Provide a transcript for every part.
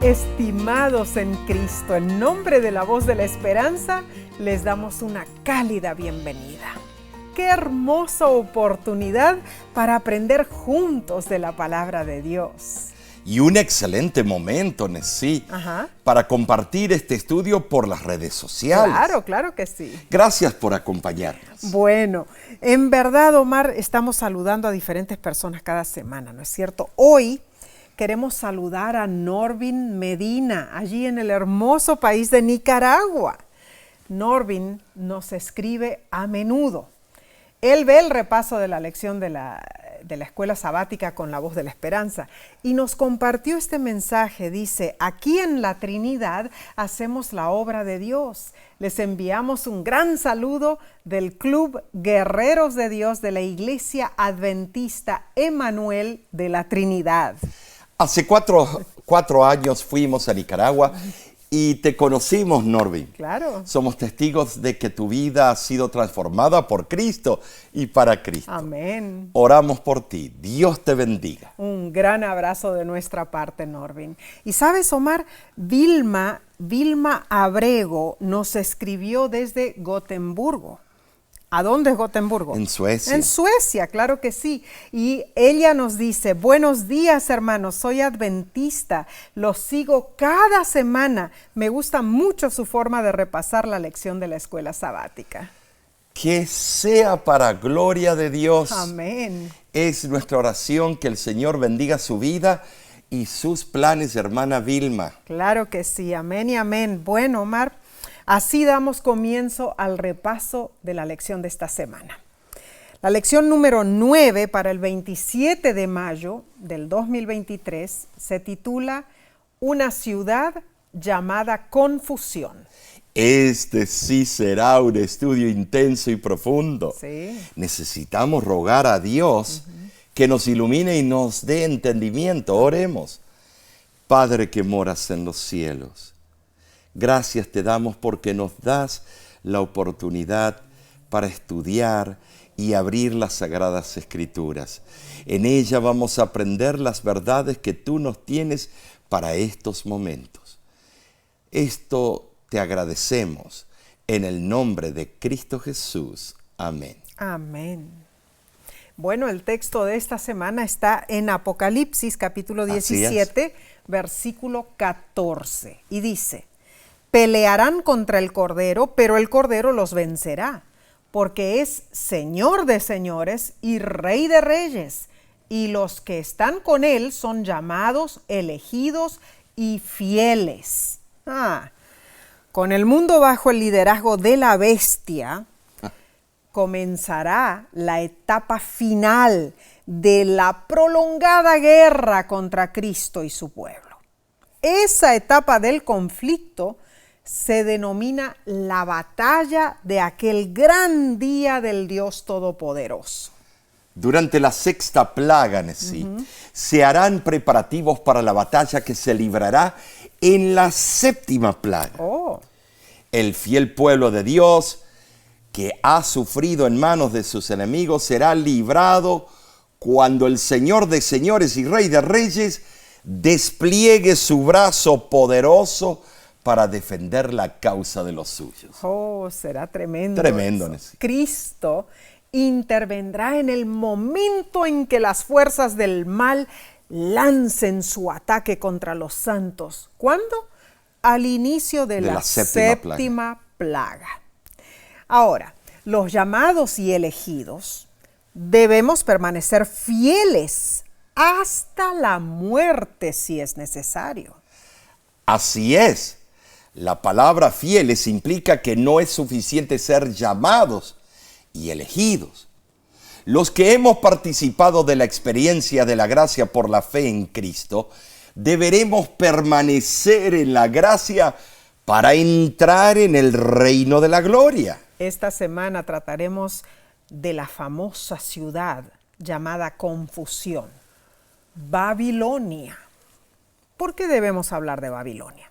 Estimados en Cristo, en nombre de la Voz de la Esperanza, les damos una cálida bienvenida. ¡Qué hermosa oportunidad para aprender juntos de la palabra de Dios! Y un excelente momento, Nessie, para compartir este estudio por las redes sociales. Claro que sí. Gracias por acompañarnos. Bueno, en verdad, Omar, estamos saludando a diferentes personas cada semana, ¿no es cierto? Hoy queremos saludar a Norvin Medina, allí en el hermoso país de Nicaragua. Norvin nos escribe a menudo. Él ve el repaso de la lección de la escuela sabática con la Voz de la Esperanza y nos compartió este mensaje. Dice: aquí en la Trinidad hacemos la obra de Dios. Les enviamos un gran saludo del Club Guerreros de Dios de la Iglesia Adventista Emanuel de la Trinidad. Hace cuatro años fuimos a Nicaragua y te conocimos, Norvin. Claro. Somos testigos de que tu vida ha sido transformada por Cristo y para Cristo. Amén. Oramos por ti. Dios te bendiga. Un gran abrazo de nuestra parte, Norvin. Y sabes, Omar, Vilma Abrego nos escribió desde Gotemburgo. ¿A dónde es Gotemburgo? En Suecia. En Suecia, claro que sí. Y ella nos dice: buenos días, hermanos, soy adventista, los sigo cada semana. Me gusta mucho su forma de repasar la lección de la escuela sabática. Que sea para gloria de Dios. Amén. Es nuestra oración que el Señor bendiga su vida y sus planes, hermana Vilma. Claro que sí, amén y amén. Bueno, Omar, así damos comienzo al repaso de la lección de esta semana. La lección número 9 para el 27 de mayo del 2023 se titula Una ciudad llamada confusión. Este sí será un estudio intenso y profundo. Sí. Necesitamos rogar a Dios que nos ilumine y nos dé entendimiento. Oremos. Padre que moras en los cielos, gracias te damos porque nos das la oportunidad para estudiar y abrir las Sagradas Escrituras. En ella vamos a aprender las verdades que tú nos tienes para estos momentos. Esto te agradecemos en el nombre de Cristo Jesús. Amén. Amén. Bueno, el texto de esta semana está en Apocalipsis capítulo 17, versículo 14, y dice: pelearán contra el Cordero, pero el Cordero los vencerá, porque es Señor de señores y Rey de reyes, y los que están con él son llamados, elegidos y fieles. Con el mundo bajo el liderazgo de la bestia, comenzará la etapa final de la prolongada guerra contra Cristo y su pueblo. Esa etapa del conflicto se denomina la batalla de aquel gran día del Dios Todopoderoso. Durante la sexta plaga, Nessie, se harán preparativos para la batalla que se librará en la séptima plaga. El fiel pueblo de Dios, que ha sufrido en manos de sus enemigos, será librado cuando el Señor de señores y Rey de reyes despliegue su brazo poderoso para defender la causa de los suyos. Será tremendo. Tremendo, Nessie. Cristo intervendrá en el momento en que las fuerzas del mal lancen su ataque contra los santos. ¿Cuándo? Al inicio de la séptima plaga. Ahora, los llamados y elegidos debemos permanecer fieles hasta la muerte si es necesario. Así es. La palabra fieles implica que no es suficiente ser llamados y elegidos. Los que hemos participado de la experiencia de la gracia por la fe en Cristo, deberemos permanecer en la gracia para entrar en el reino de la gloria. Esta semana trataremos de la famosa ciudad llamada Confusión, Babilonia. ¿Por qué debemos hablar de Babilonia?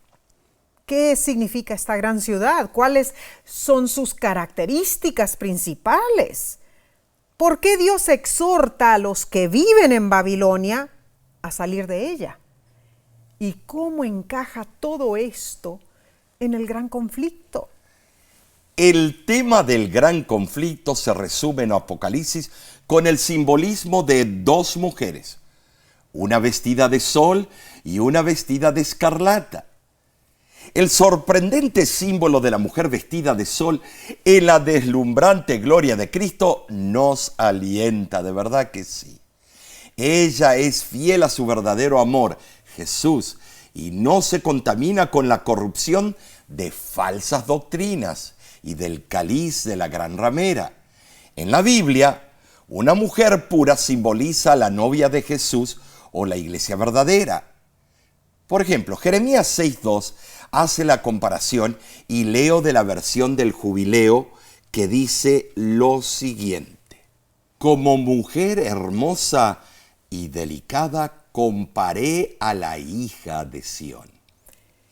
¿Qué significa esta gran ciudad? ¿Cuáles son sus características principales? ¿Por qué Dios exhorta a los que viven en Babilonia a salir de ella? ¿Y cómo encaja todo esto en el gran conflicto? El tema del gran conflicto se resume en Apocalipsis con el simbolismo de dos mujeres, una vestida de sol y una vestida de escarlata. El sorprendente símbolo de la mujer vestida de sol en la deslumbrante gloria de Cristo nos alienta, de verdad que sí. Ella es fiel a su verdadero amor, Jesús, y no se contamina con la corrupción de falsas doctrinas y del cáliz de la gran ramera. En la Biblia, una mujer pura simboliza a la novia de Jesús o la iglesia verdadera. Por ejemplo, Jeremías 6:2 hace la comparación y leo de la versión del Jubileo que dice lo siguiente: como mujer hermosa y delicada comparé a la hija de Sión.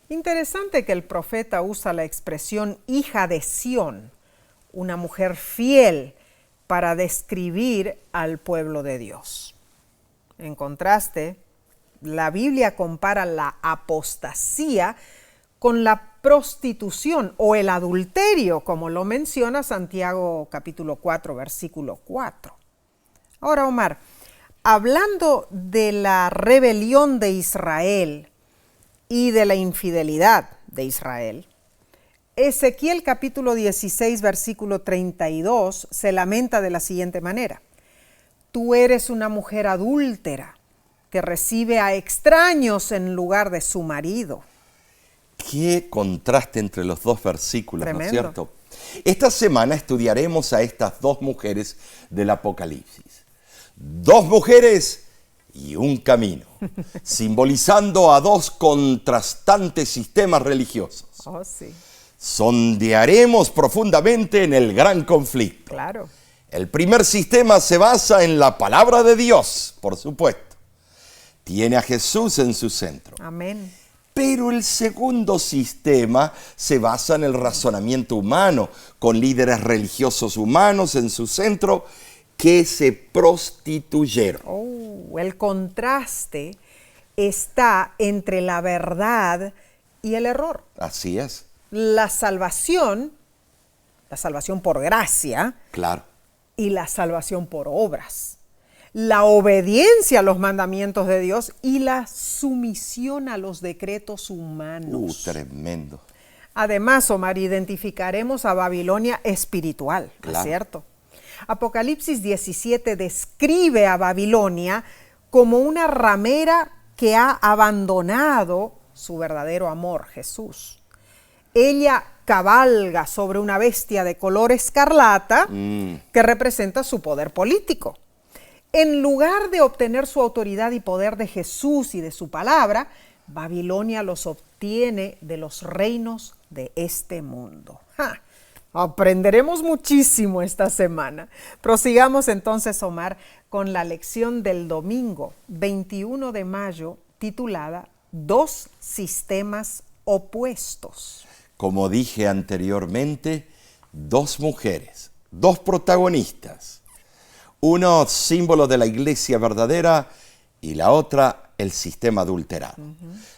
Interesante que el profeta usa la expresión hija de Sión, una mujer fiel, para describir al pueblo de Dios. En contraste, la Biblia compara la apostasía con la prostitución o el adulterio, como lo menciona Santiago capítulo 4, versículo 4. Ahora, Omar, hablando de la rebelión de Israel y de la infidelidad de Israel, Ezequiel capítulo 16, versículo 32 se lamenta de la siguiente manera: tú eres una mujer adúltera que recibe a extraños en lugar de su marido. Qué contraste entre los dos versículos, Tremendo. ¿no es cierto? Esta semana estudiaremos a estas dos mujeres del Apocalipsis. Dos mujeres y un camino, simbolizando a dos contrastantes sistemas religiosos. Oh, sí, Sondearemos profundamente en el gran conflicto. claro. El primer sistema se basa en la palabra de Dios, por supuesto. Tiene a Jesús en su centro. Amén. Pero el segundo sistema se basa en el razonamiento humano, con líderes religiosos humanos en su centro que se prostituyeron. Oh, el contraste está entre la verdad y el error. Así es, La salvación por gracia claro. y la salvación por obras. La obediencia a los mandamientos de Dios y la sumisión a los decretos humanos. Tremendo. Además, Omar, identificaremos a Babilonia espiritual, ¿no es Claro. cierto? Apocalipsis 17 describe a Babilonia como una ramera que ha abandonado su verdadero amor, Jesús. Ella cabalga sobre una bestia de color escarlata que representa su poder político. En lugar de obtener su autoridad y poder de Jesús y de su palabra, Babilonia los obtiene de los reinos de este mundo. ¡Ja! Aprenderemos muchísimo esta semana. Prosigamos entonces, Omar, con la lección del domingo 21 de mayo titulada Dos sistemas opuestos. Como dije anteriormente, dos mujeres, dos protagonistas. Uno símbolo de la iglesia verdadera y la otra el sistema adulterado.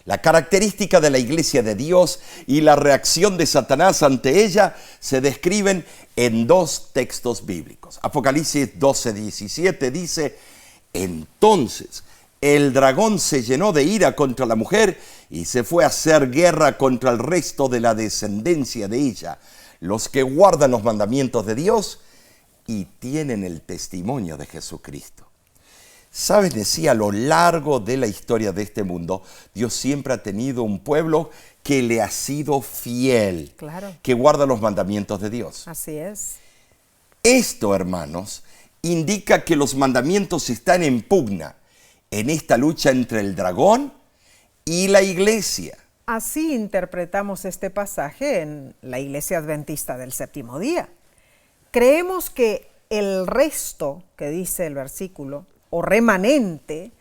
La característica de la iglesia de Dios y la reacción de Satanás ante ella se describen en dos textos bíblicos. Apocalipsis 12:17 dice: entonces el dragón se llenó de ira contra la mujer y se fue a hacer guerra contra el resto de la descendencia de ella, los que guardan los mandamientos de Dios y tienen el testimonio de Jesucristo. ¿Sabes? Decía, a lo largo de la historia de este mundo, Dios siempre ha tenido un pueblo que le ha sido fiel, Claro. que guarda los mandamientos de Dios. Así es. Esto, hermanos, indica que los mandamientos están en pugna en esta lucha entre el dragón y la iglesia. Así interpretamos este pasaje en la Iglesia Adventista del Séptimo Día. Creemos que el resto, que dice el versículo, o remanente,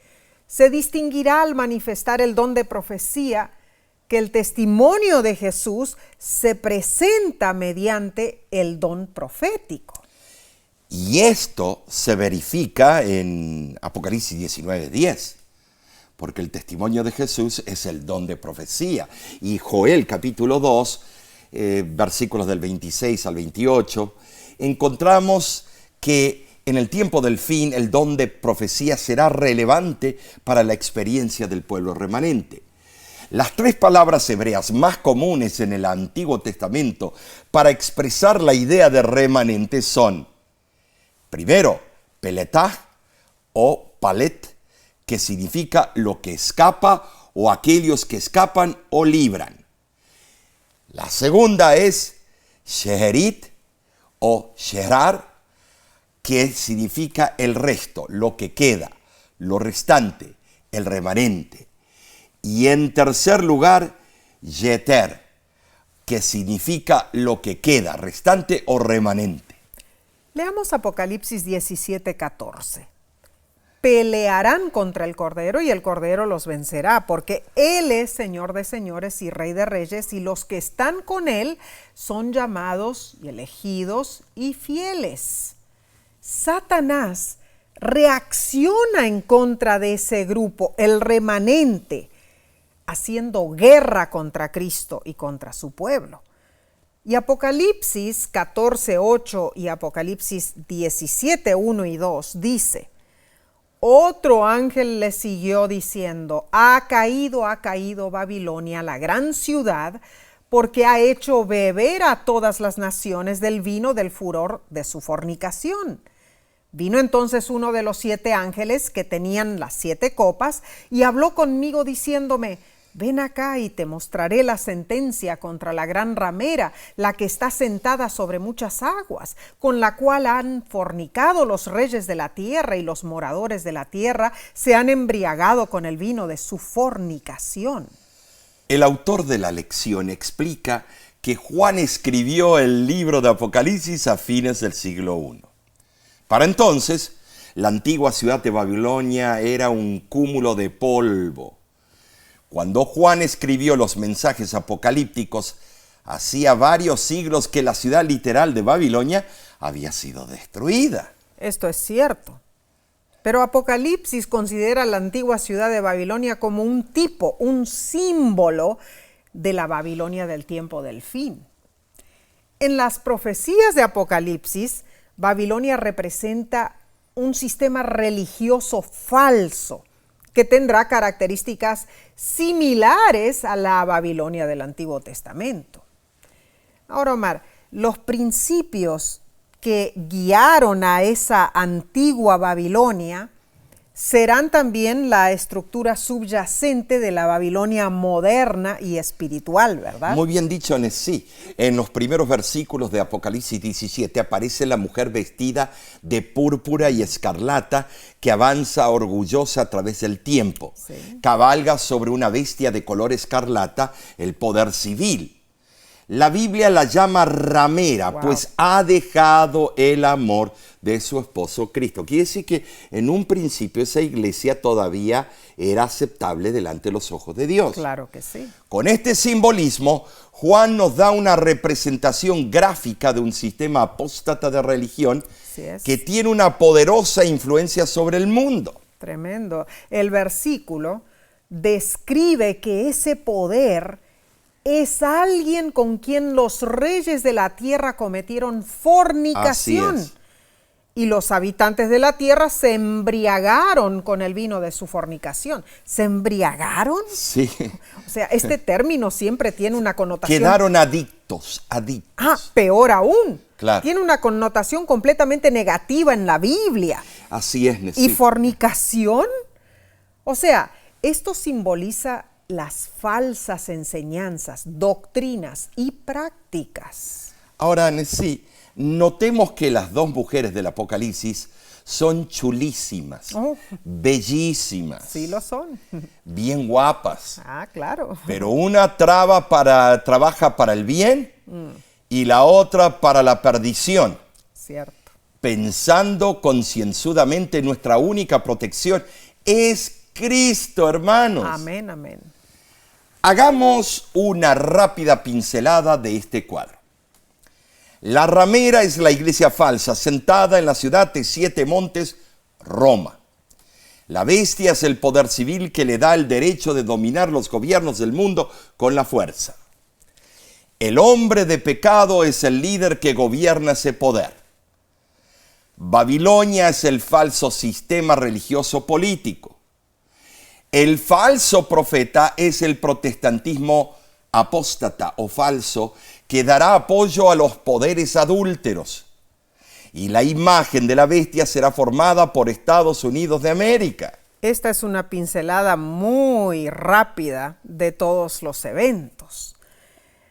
se distinguirá al manifestar el don de profecía, que el testimonio de Jesús se presenta mediante el don profético. Y esto se verifica en Apocalipsis 19:10. porque el testimonio de Jesús es el don de profecía. Y Joel capítulo 2, versículos del 26 al 28, encontramos que en el tiempo del fin el don de profecía será relevante para la experiencia del pueblo remanente. Las tres palabras hebreas más comunes en el Antiguo Testamento para expresar la idea de remanente son, primero, peletah o palet, que significa lo que escapa o aquellos que escapan o libran. La segunda es sheherit o sherar, que significa el resto, lo que queda, lo restante, el remanente. Y en tercer lugar, yeter, que significa lo que queda, restante o remanente. Leamos Apocalipsis 17:14. Pelearán contra el Cordero y el Cordero los vencerá, porque Él es Señor de señores y Rey de reyes, y los que están con Él son llamados y elegidos y fieles. Satanás reacciona en contra de ese grupo, el remanente, haciendo guerra contra Cristo y contra su pueblo. Y Apocalipsis 14:8 y Apocalipsis 17:1 y 2 dice: otro ángel le siguió diciendo, ha caído Babilonia, la gran ciudad, porque ha hecho beber a todas las naciones del vino del furor de su fornicación. Vino entonces uno de los 7 ángeles que tenían las 7 copas y habló conmigo diciéndome, ven acá y te mostraré la sentencia contra la gran ramera, la que está sentada sobre muchas aguas, con la cual han fornicado los reyes de la tierra, y los moradores de la tierra se han embriagado con el vino de su fornicación. El autor de la lección explica que Juan escribió el libro de Apocalipsis a fines del siglo I. Para entonces, la antigua ciudad de Babilonia era un cúmulo de polvo. Cuando Juan escribió los mensajes apocalípticos, hacía varios siglos que la ciudad literal de Babilonia había sido destruida. Esto es cierto. Pero Apocalipsis considera la antigua ciudad de Babilonia como un tipo, un símbolo de la Babilonia del tiempo del fin. En las profecías de Apocalipsis, Babilonia representa un sistema religioso falso que tendrá características similares a la Babilonia del Antiguo Testamento. Ahora, Omar, los principios que guiaron a esa antigua Babilonia serán también la estructura subyacente de la Babilonia moderna y espiritual, ¿verdad? Muy bien dicho, Nesí. En los primeros versículos de Apocalipsis 17 aparece la mujer vestida de púrpura y escarlata que avanza orgullosa a través del tiempo. Sí. Cabalga sobre una bestia de color escarlata, el poder civil. La Biblia la llama ramera, wow, pues ha dejado el amor de su esposo Cristo. Quiere decir que en un principio esa iglesia todavía era aceptable delante de los ojos de Dios. Claro que sí. Con este simbolismo, Juan nos da una representación gráfica de un sistema apóstata de religión que tiene una poderosa influencia sobre el mundo. Tremendo. El versículo describe que ese poder es alguien con quien los reyes de la tierra cometieron fornicación. Y los habitantes de la tierra se embriagaron con el vino de su fornicación. ¿Se embriagaron? Sí. O sea, este término siempre tiene una connotación. Quedaron adictos. Peor aún. Claro. Tiene una connotación completamente negativa en la Biblia. Así es, Nesí. ¿Y fornicación? O sea, esto simboliza las falsas enseñanzas, doctrinas y prácticas. Ahora, Nesí, notemos que las dos mujeres del Apocalipsis son chulísimas, bellísimas. Sí lo son. Bien guapas. Claro. Pero una trabaja para el bien y la otra para la perdición. Cierto. Pensando concienzudamente nuestra única protección es Cristo, hermanos. Amén, amén. Hagamos una rápida pincelada de este cuadro. La ramera es la iglesia falsa, sentada en la ciudad de 7 montes, Roma. La bestia es el poder civil que le da el derecho de dominar los gobiernos del mundo con la fuerza. El hombre de pecado es el líder que gobierna ese poder. Babilonia es el falso sistema religioso político. El falso profeta es el protestantismo apóstata o falso que dará apoyo a los poderes adúlteros. Y la imagen de la bestia será formada por Estados Unidos de América. Esta es una pincelada muy rápida de todos los eventos.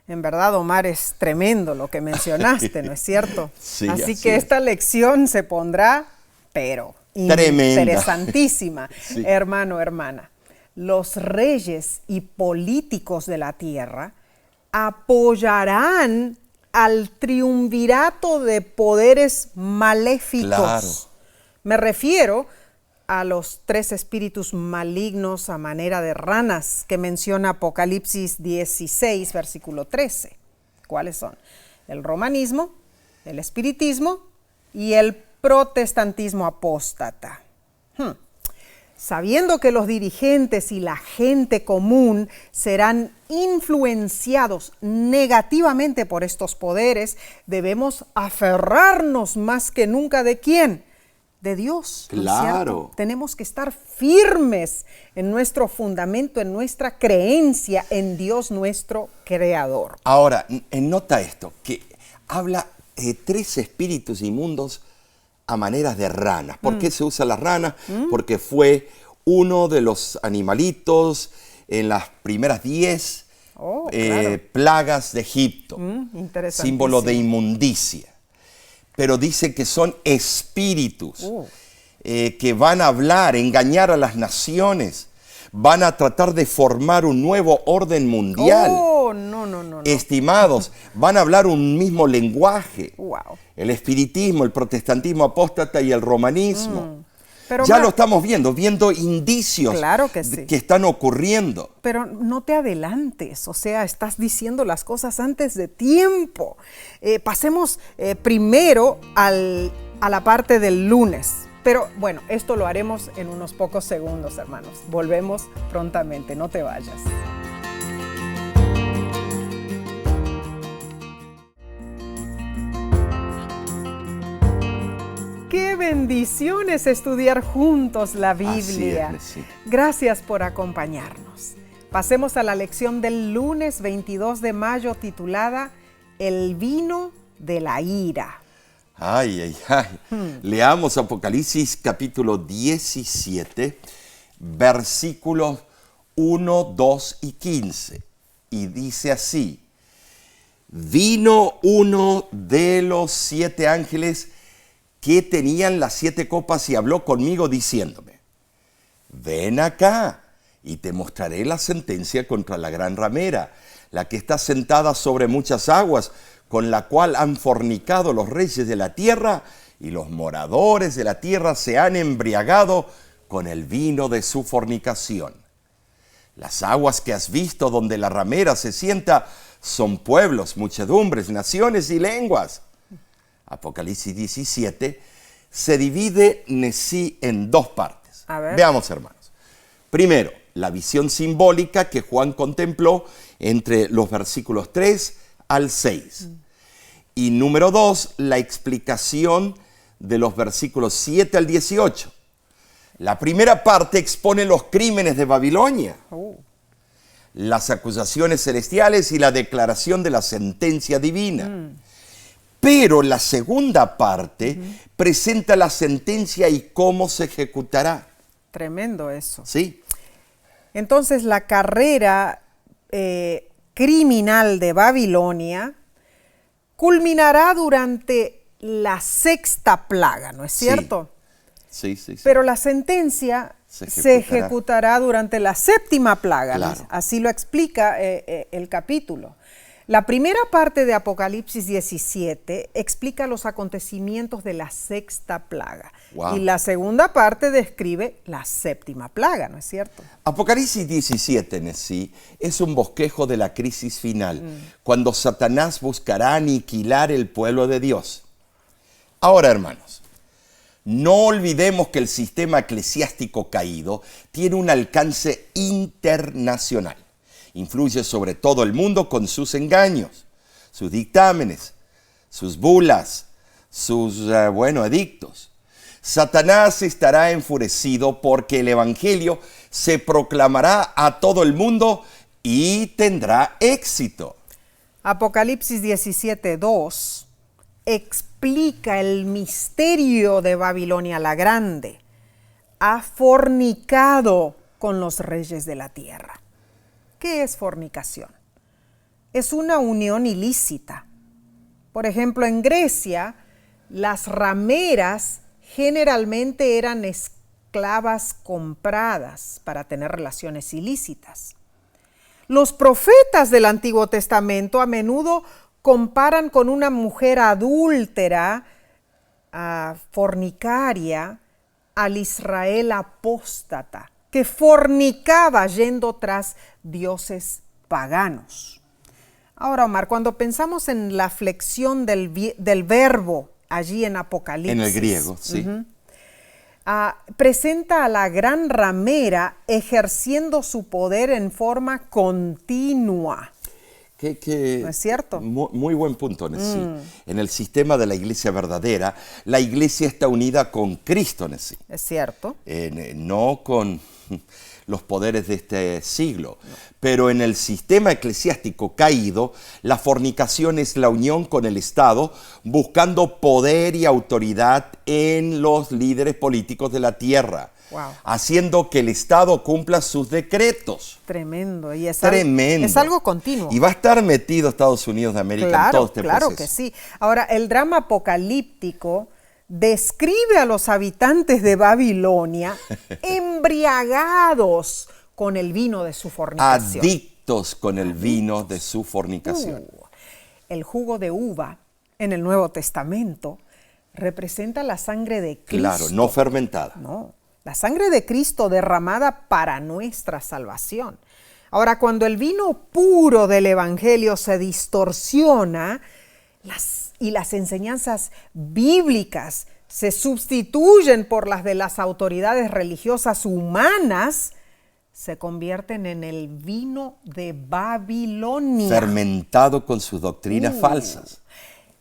En verdad, Omar, es tremendo lo que mencionaste, ¿no es cierto? Sí, así que esta lección se pondrá, pero tremenda, interesantísima. Sí. Hermano, hermana, los reyes y políticos de la tierra apoyarán al triunvirato de poderes maléficos. Claro. Me refiero a los 3 espíritus malignos a manera de ranas que menciona Apocalipsis 16, versículo 13. ¿Cuáles son? El romanismo, el espiritismo y el protestantismo apóstata. Sabiendo que los dirigentes y la gente común serán influenciados negativamente por estos poderes, debemos aferrarnos más que nunca ¿de quién? De Dios. ¿No es Claro. cierto? Tenemos que estar firmes en nuestro fundamento, en nuestra creencia en Dios nuestro Creador. Ahora, nota esto, que habla de 3 espíritus inmundos a maneras de ranas. ¿Por qué se usa las ranas? Porque fue uno de los animalitos en las primeras 10 claro. plagas de Egipto, Interesantísimo. símbolo de inmundicia. Pero dice que son espíritus que van a hablar, engañar a las naciones, van a tratar de formar un nuevo orden mundial. No. Estimados, van a hablar un mismo lenguaje. Wow. El espiritismo, el protestantismo apóstata y el romanismo. Pero ya Omar, lo estamos viendo indicios Claro que sí. que están ocurriendo. Pero no te adelantes, o sea, estás diciendo las cosas antes de tiempo. Pasemos primero a la parte del lunes. Pero bueno, esto lo haremos en unos pocos segundos, hermanos. Volvemos prontamente, no te vayas. Qué bendiciones estudiar juntos la Biblia. Así es, sí. Gracias por acompañarnos. Pasemos a la lección del lunes 22 de mayo titulada El vino de la ira. Ay. Leamos Apocalipsis capítulo 17, versículos 1, 2 y 15. Y dice así: vino uno de los 7 ángeles que tenían las 7 copas y habló conmigo diciéndome: ven acá y te mostraré la sentencia contra la gran ramera, la que está sentada sobre muchas aguas, con la cual han fornicado los reyes de la tierra, y los moradores de la tierra se han embriagado con el vino de su fornicación. Las aguas que has visto donde la ramera se sienta son pueblos, muchedumbres, naciones y lenguas. Apocalipsis 17 se divide en 2 partes. A ver. Veamos, hermanos. Primero, la visión simbólica que Juan contempló entre los versículos 3 al 6. Y número 2, la explicación de los versículos 7 al 18. La primera parte expone los crímenes de Babilonia, las acusaciones celestiales y la declaración de la sentencia divina. Pero la segunda parte presenta la sentencia y cómo se ejecutará. Tremendo eso. ¿Sí? Entonces la carrera criminal de Babilonia culminará durante la 6ª plaga, ¿no es cierto? Sí. Pero la sentencia se ejecutará durante la 7ª plaga. Claro. Así lo explica el capítulo. La primera parte de Apocalipsis 17 explica los acontecimientos de la 6ª plaga. Wow. Y la segunda parte describe la 7ª plaga, ¿no es cierto? Apocalipsis 17 en sí es un bosquejo de la crisis final, cuando Satanás buscará aniquilar el pueblo de Dios. Ahora, hermanos, No olvidemos que el sistema eclesiástico caído tiene un alcance internacional. Influye sobre todo el mundo con sus engaños, sus dictámenes, sus bulas, sus, edictos. Satanás estará enfurecido porque el evangelio se proclamará a todo el mundo y tendrá éxito. Apocalipsis 17:2 explica el misterio de Babilonia la Grande. Ha fornicado con los reyes de la tierra. ¿Qué es fornicación? Es una unión ilícita. Por ejemplo, en Grecia, las rameras generalmente eran esclavas compradas para tener relaciones ilícitas. Los profetas del Antiguo Testamento a menudo comparan con una mujer adúltera, fornicaria, al Israel apóstata, que fornicaba yendo tras dioses paganos. Ahora, Omar, cuando pensamos en la flexión del verbo allí en Apocalipsis, en el griego, sí. Presenta a la gran ramera ejerciendo su poder en forma continua. ¿No es cierto? Muy buen punto. Sí. En el sistema de la iglesia verdadera, la iglesia está unida con Cristo en sí. Es cierto. No con los poderes de este siglo. No. Pero en el sistema eclesiástico caído, la fornicación es la unión con el Estado, buscando poder y autoridad en los líderes políticos de la tierra. Wow. Haciendo que el Estado cumpla sus decretos. Tremendo. Y es algo continuo. Y va a estar metido Estados Unidos de América en todo este proceso. Claro que sí. Ahora, el drama apocalíptico describe a los habitantes de Babilonia embriagados con el vino de su fornicación. Adictos con el vino de su fornicación. El jugo de uva en el Nuevo Testamento representa la sangre de Cristo. Claro, no fermentada. No. La sangre de Cristo derramada para nuestra salvación. Ahora, cuando el vino puro del Evangelio se distorsiona y las enseñanzas bíblicas se sustituyen por las de las autoridades religiosas humanas, se convierten en el vino de Babilonia. Fermentado con sus doctrinas falsas.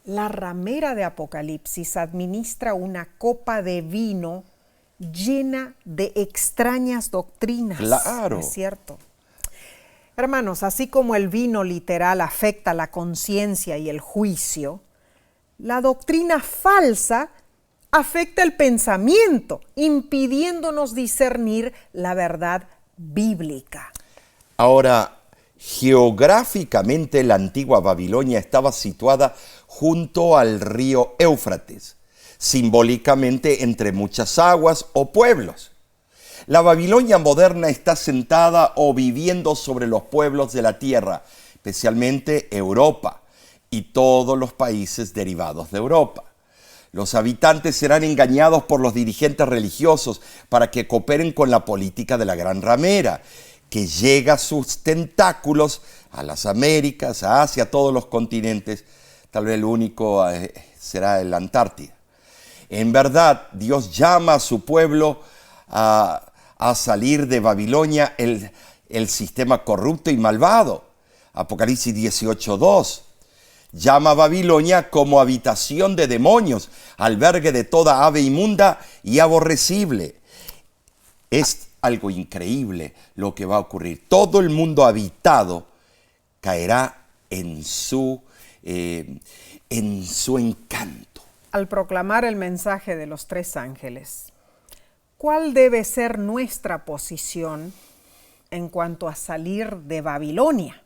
La ramera de Apocalipsis administra una copa de vino llena de extrañas doctrinas. Claro. Es cierto. Hermanos, así como el vino literal afecta la conciencia y el juicio, la doctrina falsa afecta el pensamiento, impidiéndonos discernir la verdad bíblica. Ahora, geográficamente la antigua Babilonia estaba situada junto al río Éufrates, simbólicamente entre muchas aguas o pueblos. La Babilonia moderna está sentada o viviendo sobre los pueblos de la tierra, especialmente Europa y todos los países derivados de Europa. Los habitantes serán engañados por los dirigentes religiosos para que cooperen con la política de la gran ramera, que llega sus tentáculos a las Américas, a Asia, a todos los continentes. Tal vez el único será la Antártida. En verdad, Dios llama a su pueblo a salir de Babilonia, el sistema corrupto y malvado. Apocalipsis 18:2. Llama a Babilonia como habitación de demonios, albergue de toda ave inmunda y aborrecible. Es algo increíble lo que va a ocurrir. Todo el mundo habitado caerá en su encanto. Al proclamar el mensaje de los tres ángeles, ¿cuál debe ser nuestra posición en cuanto a salir de Babilonia?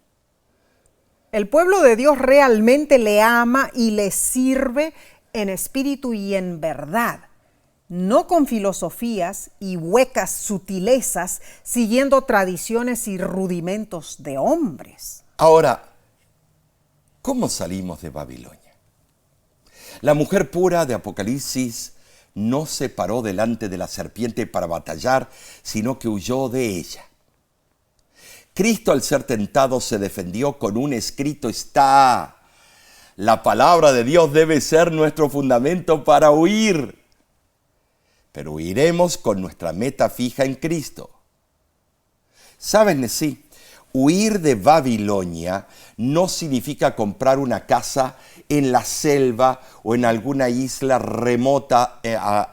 El pueblo de Dios realmente le ama y le sirve en espíritu y en verdad, no con filosofías y huecas sutilezas, siguiendo tradiciones y rudimentos de hombres. Ahora, ¿cómo salimos de Babilonia? La mujer pura de Apocalipsis no se paró delante de la serpiente para batallar, sino que huyó de ella. Cristo, al ser tentado, se defendió con un escrito está. La palabra de Dios debe ser nuestro fundamento para huir. pero huiremos con nuestra meta fija en Cristo. ¿Sabes, Nesí? Huir de Babilonia no significa comprar una casa en la selva o en alguna isla remota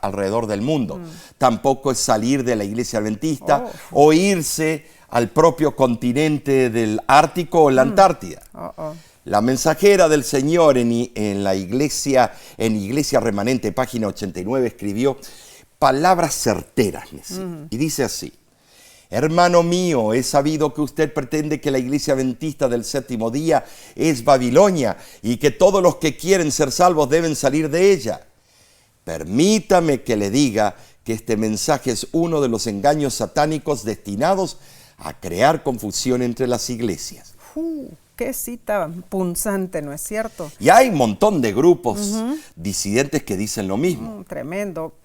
alrededor del mundo. Tampoco es salir de la iglesia adventista o irse al propio continente del Ártico o la Antártida. La mensajera del Señor en la iglesia, en Iglesia Remanente, página 89, escribió palabras certeras, y dice así: hermano mío, he sabido que usted pretende que la iglesia adventista del séptimo día es Babilonia y que todos los que quieren ser salvos deben salir de ella. Permítame que le diga que este mensaje es uno de los engaños satánicos destinados a crear confusión entre las iglesias. Qué cita punzante, ¿no es cierto? Y hay un montón de grupos disidentes que dicen lo mismo. Tremendo.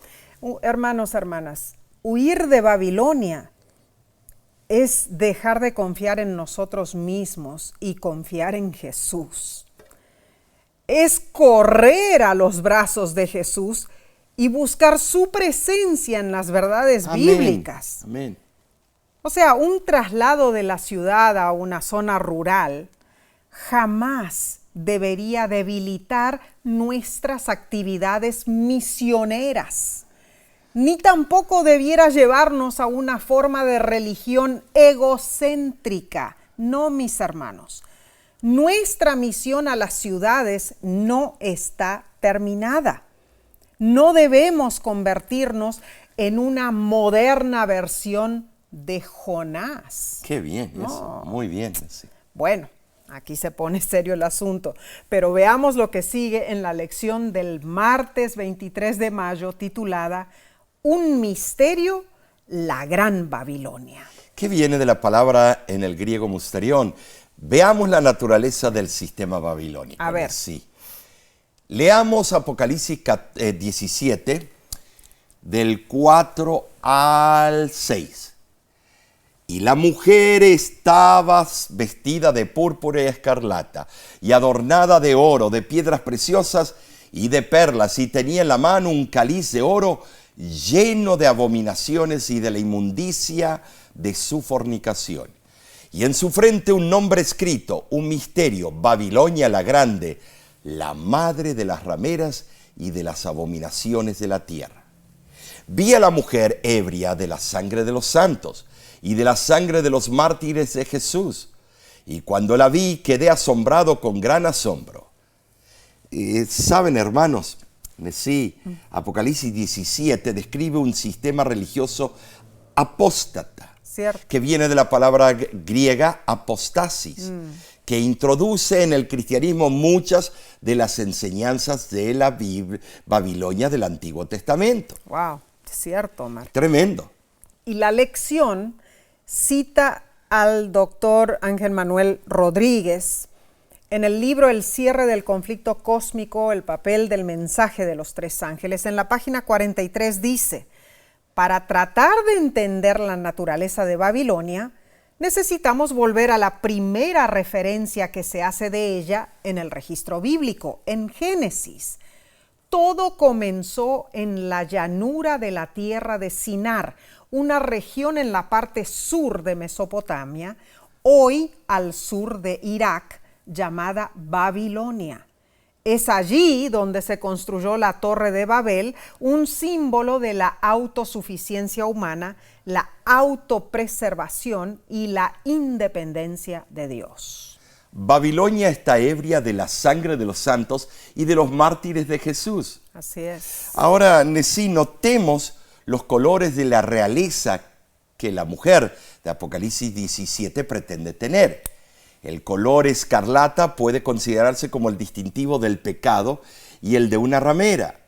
Hermanos, hermanas, huir de Babilonia es dejar de confiar en nosotros mismos y confiar en Jesús. Es correr a los brazos de Jesús y buscar su presencia en las verdades bíblicas. Amén. O sea, un traslado de la ciudad a una zona rural jamás debería debilitar nuestras actividades misioneras, ni tampoco debiera llevarnos a una forma de religión egocéntrica. No, mis hermanos. Nuestra misión a las ciudades no está terminada. No debemos convertirnos en una moderna versión de Jonás. Qué bien, eso. Muy bien. Sí. Bueno, aquí se pone serio el asunto, pero veamos lo que sigue en la lección del martes 23 de mayo titulada Un misterio, la gran Babilonia. ¿Qué viene de la palabra en el griego musterión? Veamos la naturaleza del sistema babilónico. A ver. Sí. Leamos Apocalipsis 17, del 4 al 6. Y la mujer estaba vestida de púrpura y escarlata, y adornada de oro, de piedras preciosas y de perlas, y tenía en la mano un cáliz de oro lleno de abominaciones y de la inmundicia de su fornicación. Y en su frente un nombre escrito, un misterio: Babilonia la Grande, la madre de las rameras y de las abominaciones de la tierra. Vi a la mujer ebria de la sangre de los santos y de la sangre de los mártires de Jesús. Y cuando la vi, quedé asombrado con gran asombro. ¿Saben, hermanos? Sí, Apocalipsis 17 describe un sistema religioso apóstata, ¿cierto?, que viene de la palabra griega apostasis, que introduce en el cristianismo muchas de las enseñanzas de la Babilonia del Antiguo Testamento. Wow, cierto, Omar. Tremendo. Y la lección cita al doctor Ángel Manuel Rodríguez en el libro El cierre del conflicto cósmico, el papel del mensaje de los tres ángeles. En la página 43 dice: para tratar de entender la naturaleza de Babilonia, necesitamos volver a la primera referencia que se hace de ella en el registro bíblico, en Génesis. Todo comenzó en la llanura de la tierra de Sinar, una región en la parte sur de Mesopotamia, hoy al sur de Irak, llamada Babilonia. Es allí donde se construyó la Torre de Babel, un símbolo de la autosuficiencia humana, la autopreservación y la independencia de Dios. Babilonia está ebria de la sangre de los santos y de los mártires de Jesús. Así es. Ahora, Nesí, notemos los colores de la realeza que la mujer de Apocalipsis 17 pretende tener. El color escarlata puede considerarse como el distintivo del pecado y el de una ramera.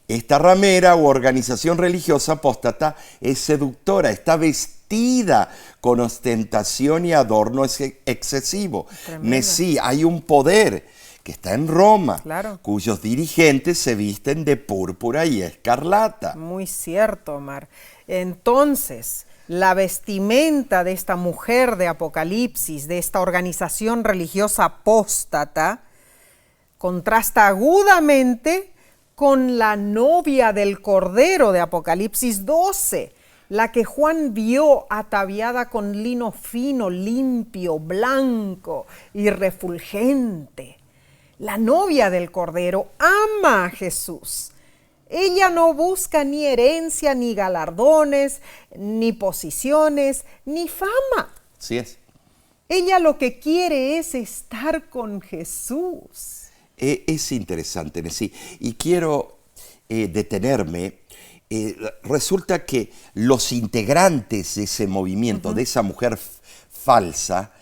Esta ramera u organización religiosa apóstata es seductora, está vestida con ostentación y adorno excesivo. Nesí, hay un poder que está en Roma, claro, cuyos dirigentes se visten de púrpura y escarlata. Muy cierto, Omar. Entonces, la vestimenta de esta mujer de Apocalipsis, de esta organización religiosa apóstata, contrasta agudamente con la novia del Cordero de Apocalipsis 12, la que Juan vio ataviada con lino fino, limpio, blanco y refulgente. La novia del Cordero ama a Jesús. Ella no busca ni herencia, ni galardones, ni posiciones, ni fama. Así es. Ella lo que quiere es estar con Jesús. Es interesante, Nessie, y quiero detenerme. Resulta que los integrantes de ese movimiento, de esa mujer falsa,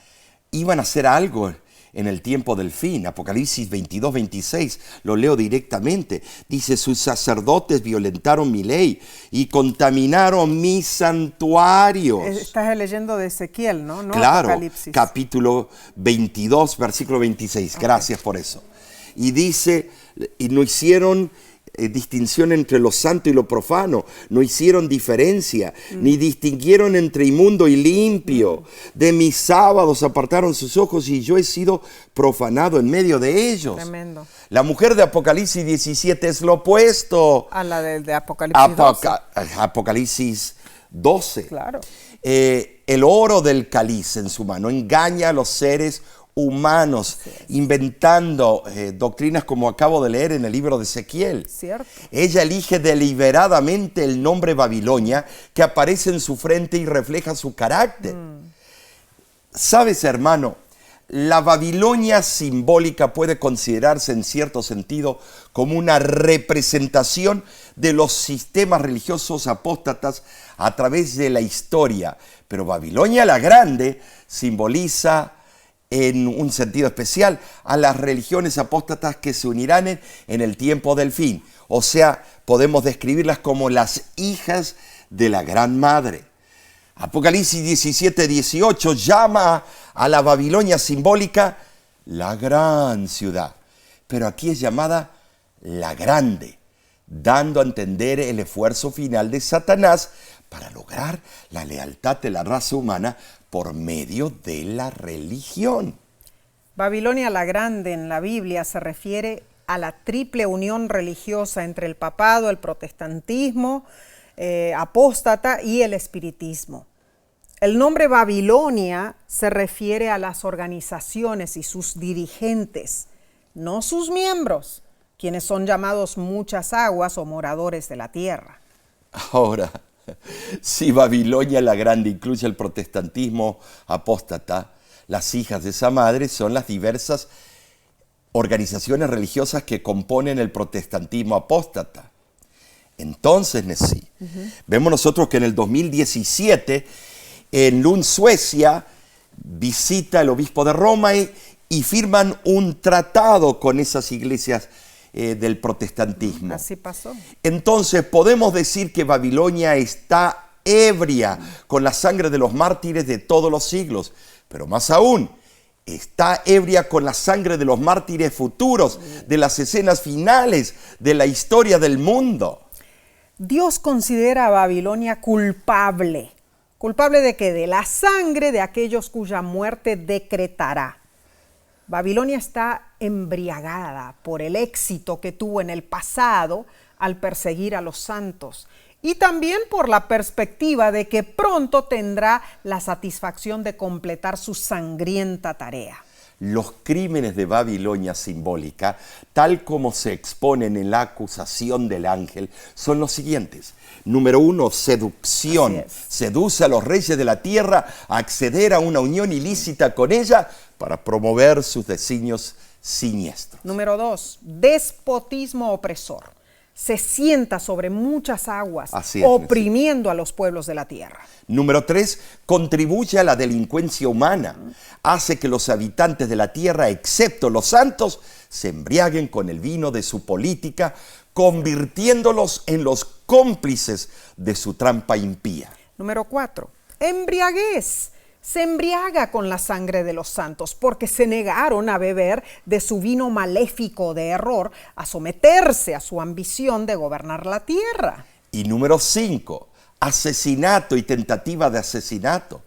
iban a hacer algo en el tiempo del fin. Apocalipsis 22, 26, lo leo directamente. Dice, sus sacerdotes violentaron mi ley y contaminaron mis santuarios. Estás leyendo de Ezequiel, ¿no? No claro, Apocalipsis. Capítulo 22, versículo 26. Gracias por eso. Y dice, y no hicieron distinción entre lo santo y lo profano, no hicieron diferencia, ni distinguieron entre inmundo y limpio. De mis sábados apartaron sus ojos y yo he sido profanado en medio de ellos. Tremendo. La mujer de Apocalipsis 17 es lo opuesto A la de Apocalipsis 12. Apocalipsis 12. Claro. El oro del cáliz en su mano engaña a los seres humanos, inventando doctrinas como acabo de leer en el libro de Ezequiel. Cierto. Ella elige deliberadamente el nombre Babilonia que aparece en su frente y refleja su carácter. ¿Sabes, hermano? La Babilonia simbólica puede considerarse en cierto sentido como una representación de los sistemas religiosos apóstatas a través de la historia. Pero Babilonia la Grande simboliza en un sentido especial a las religiones apóstatas que se unirán en el tiempo del fin. O sea, podemos describirlas como las hijas de la Gran Madre. Apocalipsis 17, 18 llama a la Babilonia simbólica la gran ciudad, pero aquí es llamada la grande, dando a entender el esfuerzo final de Satanás para lograr la lealtad de la raza humana por medio de la religión. Babilonia la Grande en la Biblia se refiere a la triple unión religiosa entre el papado, el protestantismo, apóstata y el espiritismo. El nombre Babilonia se refiere a las organizaciones y sus dirigentes, no sus miembros, quienes son llamados muchas aguas o moradores de la tierra. Ahora, si Babilonia la Grande incluye el protestantismo apóstata, las hijas de esa madre son las diversas organizaciones religiosas que componen el protestantismo apóstata. Entonces, Nessie, vemos nosotros que en el 2017, en Lund, Suecia, visita el obispo de Roma y firman un tratado con esas iglesias del protestantismo. Así pasó. Entonces podemos decir que Babilonia está ebria con la sangre de los mártires de todos los siglos, pero más aún, está ebria con la sangre de los mártires futuros, de las escenas finales de la historia del mundo. Dios considera a Babilonia culpable. ¿Culpable de qué? De la sangre de aquellos cuya muerte decretará. Babilonia está embriagada por el éxito que tuvo en el pasado al perseguir a los santos y también por la perspectiva de que pronto tendrá la satisfacción de completar su sangrienta tarea. Los crímenes de Babilonia simbólica, tal como se exponen en la acusación del ángel, son los siguientes. Número 1, seducción. Seduce a los reyes de la tierra a acceder a una unión ilícita con ella para promover sus designios siniestros. Número 2, despotismo opresor. Se sienta sobre muchas aguas, oprimiendo a los pueblos de la tierra. Número 3, contribuye a la delincuencia humana. Hace que los habitantes de la tierra, excepto los santos, se embriaguen con el vino de su política, convirtiéndolos en los cómplices de su trampa impía. Número 4, embriaguez. Se embriaga con la sangre de los santos porque se negaron a beber de su vino maléfico de error, a someterse a su ambición de gobernar la tierra. Y número 5, asesinato y tentativa de asesinato.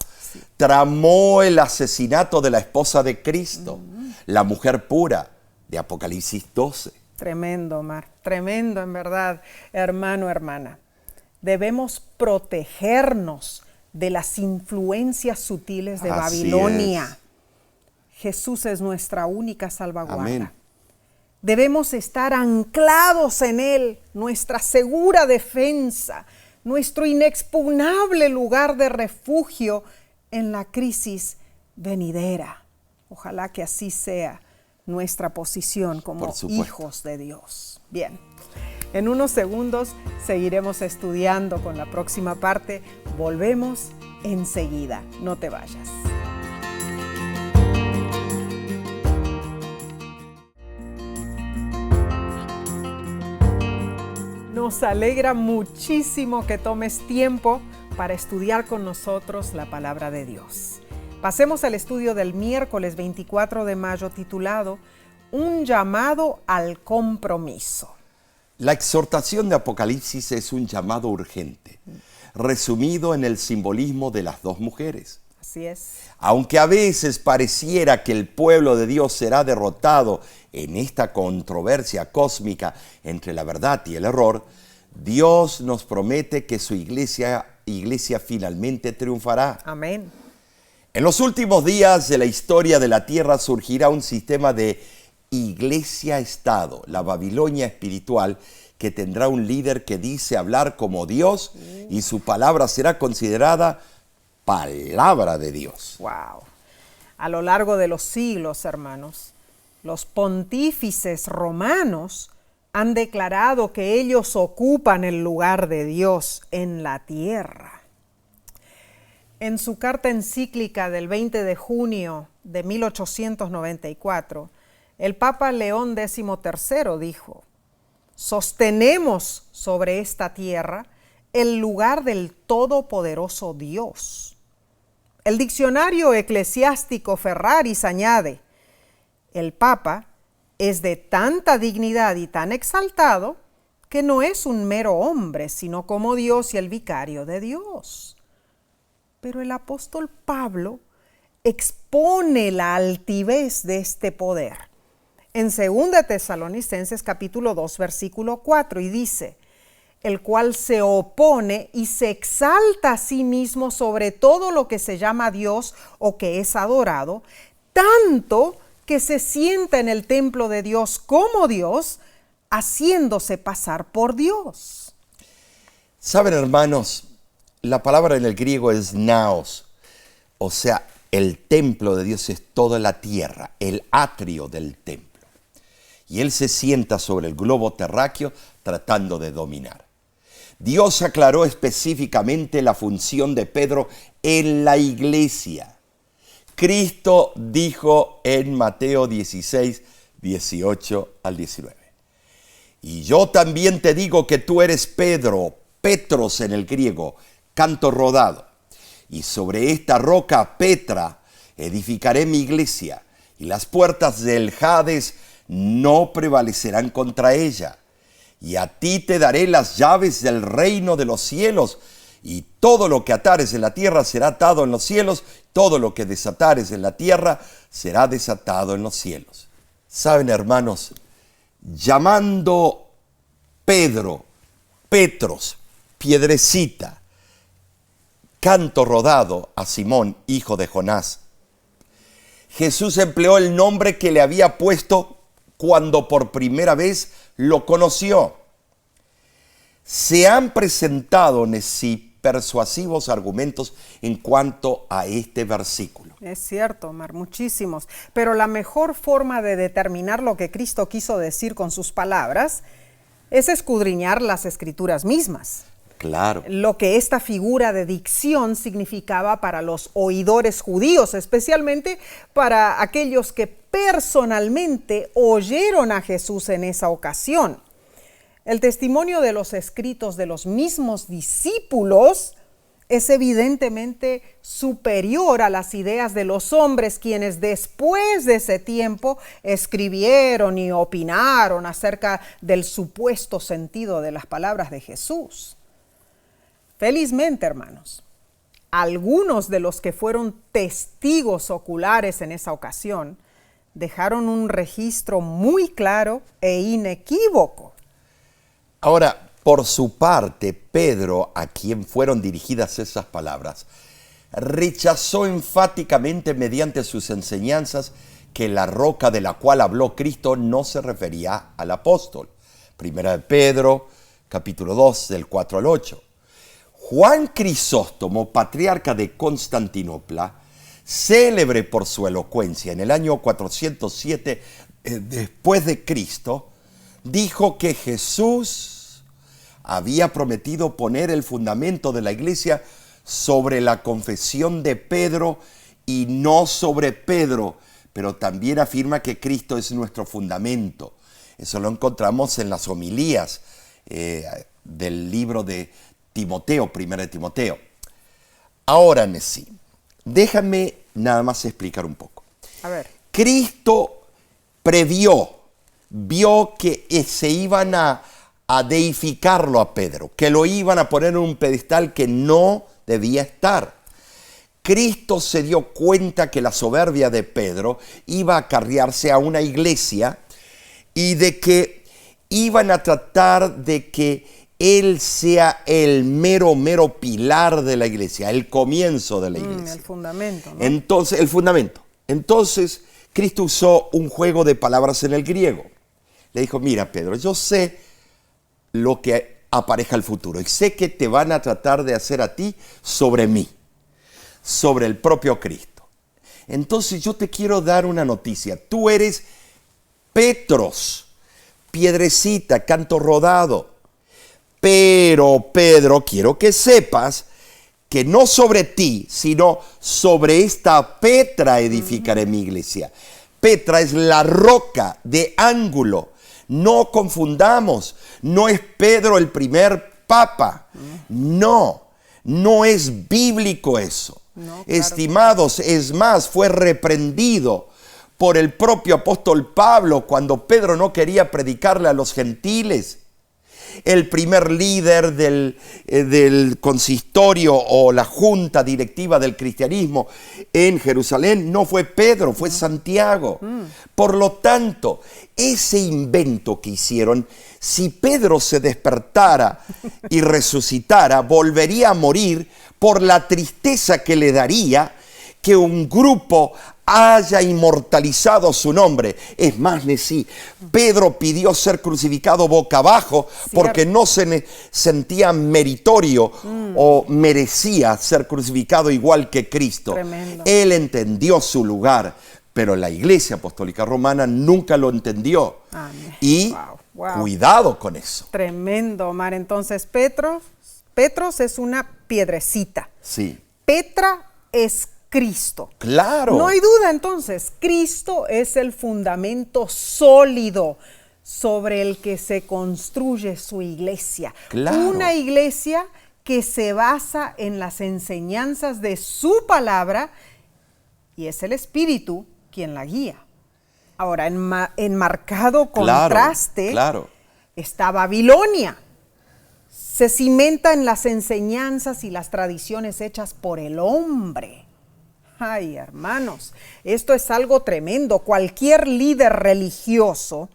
Tramó el asesinato de la esposa de Cristo, la mujer pura de Apocalipsis 12. Tremendo, Omar, tremendo en verdad, hermano, hermana. Debemos protegernos de las influencias sutiles de Así Babilonia. es. Jesús es nuestra única salvaguarda. Amén. Debemos estar anclados en Él, nuestra segura defensa, nuestro inexpugnable lugar de refugio en la crisis venidera. Ojalá que así sea nuestra posición como hijos de Dios. Bien, en unos segundos seguiremos estudiando con la próxima parte. Volvemos enseguida. No te vayas. Nos alegra muchísimo que tomes tiempo para estudiar con nosotros la palabra de Dios. Pasemos al estudio del miércoles 24 de mayo titulado Un llamado al compromiso. La exhortación de Apocalipsis es un llamado urgente, resumido en el simbolismo de las dos mujeres. Así es. Aunque a veces pareciera que el pueblo de Dios será derrotado en esta controversia cósmica entre la verdad y el error, Dios nos promete que su iglesia finalmente triunfará. Amén. En los últimos días de la historia de la tierra surgirá un sistema de iglesia-estado, la Babilonia espiritual, que tendrá un líder que dice hablar como Dios y su palabra será considerada palabra de Dios. Wow. A lo largo de los siglos, hermanos, los pontífices romanos han declarado que ellos ocupan el lugar de Dios en la tierra. En su carta encíclica del 20 de junio de 1894, el Papa León XIII dijo: sostenemos sobre esta tierra el lugar del todopoderoso Dios. El diccionario eclesiástico Ferraris añade: el Papa es de tanta dignidad y tan exaltado que no es un mero hombre, sino como Dios y el vicario de Dios. Pero el apóstol Pablo expone la altivez de este poder en 2 Tesalonicenses capítulo 2 versículo 4 y dice: el cual se opone y se exalta a sí mismo sobre todo lo que se llama Dios o que es adorado, tanto que se sienta en el templo de Dios como Dios, haciéndose pasar por Dios. Saben, hermanos, la palabra en el griego es naos, o sea, el templo de Dios es toda la tierra, el atrio del templo. Y Él se sienta sobre el globo terráqueo tratando de dominar. Dios aclaró específicamente la función de Pedro en la iglesia. Cristo dijo en Mateo 16, 18 al 19. Y yo también te digo que tú eres Pedro, Petros en el griego, canto rodado. Y sobre esta roca, Petra, edificaré mi iglesia, y las puertas del Hades no prevalecerán contra ella. Y a ti te daré las llaves del reino de los cielos, y todo lo que atares en la tierra será atado en los cielos, todo lo que desatares en la tierra será desatado en los cielos. Saben, hermanos, llamando Pedro, Petros, piedrecita, canto rodado a Simón, hijo de Jonás, Jesús empleó el nombre que le había puesto cuando por primera vez lo conoció. Se han presentado persuasivos argumentos en cuanto a este versículo. Es cierto, Omar, muchísimos. Pero la mejor forma de determinar lo que Cristo quiso decir con sus palabras es escudriñar las Escrituras mismas. Claro. Lo que esta figura de dicción significaba para los oidores judíos, especialmente para aquellos que personalmente oyeron a Jesús en esa ocasión. El testimonio de los escritos de los mismos discípulos es evidentemente superior a las ideas de los hombres quienes después de ese tiempo escribieron y opinaron acerca del supuesto sentido de las palabras de Jesús. Felizmente, hermanos, algunos de los que fueron testigos oculares en esa ocasión dejaron un registro muy claro e inequívoco. Ahora, por su parte, Pedro, a quien fueron dirigidas esas palabras, rechazó enfáticamente mediante sus enseñanzas que la roca de la cual habló Cristo no se refería al apóstol. Primera de Pedro, capítulo 2, del 4 al 8. Juan Crisóstomo, patriarca de Constantinopla, célebre por su elocuencia, en el año 407 después de Cristo, dijo que Jesús había prometido poner el fundamento de la iglesia sobre la confesión de Pedro y no sobre Pedro, pero también afirma que Cristo es nuestro fundamento. Eso lo encontramos en las homilías del libro de Timoteo, 1 Timoteo. Ahora, Nesí, déjame nada más explicar un poco. A ver. Cristo vio que se iban a deificarlo a Pedro, que lo iban a poner en un pedestal que no debía estar. Cristo se dio cuenta que la soberbia de Pedro iba a acarrearse a una iglesia y de que iban a tratar de que él sea el mero pilar de la iglesia, el comienzo de la iglesia. El fundamento, ¿no? Entonces, el fundamento. Entonces, Cristo usó un juego de palabras en el griego. Le dijo, mira, Pedro, yo sé lo que apareja el futuro y sé que te van a tratar de hacer a ti sobre mí, sobre el propio Cristo. Entonces, yo te quiero dar una noticia. Tú eres Petros, piedrecita, canto rodado. Pero, Pedro, quiero que sepas que no sobre ti, sino sobre esta Petra edificaré mi iglesia. Petra es la roca de ángulo. No confundamos, no es Pedro el primer papa. No es bíblico eso. No, claro. Estimados, es más, fue reprendido por el propio apóstol Pablo cuando Pedro no quería predicarle a los gentiles. El primer líder del consistorio o la junta directiva del cristianismo en Jerusalén no fue Pedro, fue Santiago. Por lo tanto, ese invento que hicieron, si Pedro se despertara y resucitara, volvería a morir por la tristeza que le daría que un grupo haya inmortalizado su nombre. Es más, Nesí, Pedro pidió ser crucificado boca abajo porque no se sentía meritorio o merecía ser crucificado igual que Cristo. Tremendo. Él entendió su lugar, pero la Iglesia Apostólica Romana nunca lo entendió. Amén. Y Wow. cuidado con eso. Tremendo, Omar. Entonces, Petros es una piedrecita. Sí. Petra es Cristo. Claro. No hay duda, entonces, Cristo es el fundamento sólido sobre el que se construye su iglesia. Claro. Una iglesia que se basa en las enseñanzas de su palabra y es el Espíritu quien la guía. Ahora, en marcado contraste está Babilonia. Se cimenta en las enseñanzas y las tradiciones hechas por el hombre. Ay, hermanos, esto es algo tremendo. Cualquier líder religioso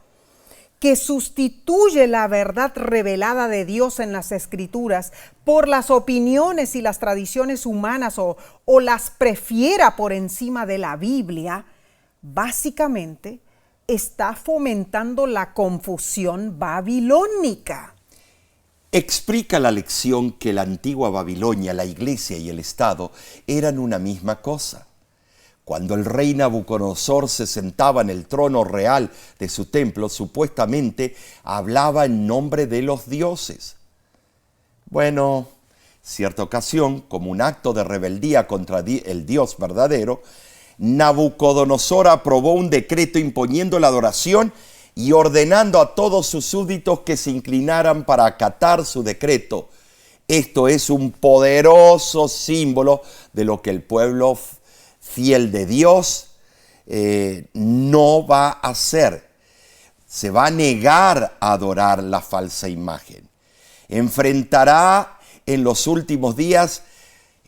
que sustituye la verdad revelada de Dios en las Escrituras por las opiniones y las tradiciones humanas o las prefiera por encima de la Biblia, básicamente está fomentando la confusión babilónica. Explica la lección que la antigua Babilonia, la iglesia y el Estado eran una misma cosa. Cuando el rey Nabucodonosor se sentaba en el trono real de su templo, supuestamente hablaba en nombre de los dioses. Bueno, cierta ocasión, como un acto de rebeldía contra el Dios verdadero, Nabucodonosor aprobó un decreto imponiendo la adoración y ordenando a todos sus súbditos que se inclinaran para acatar su decreto. Esto es un poderoso símbolo de lo que el pueblo fiel de Dios no va a hacer. Se va a negar a adorar la falsa imagen. Enfrentará en los últimos días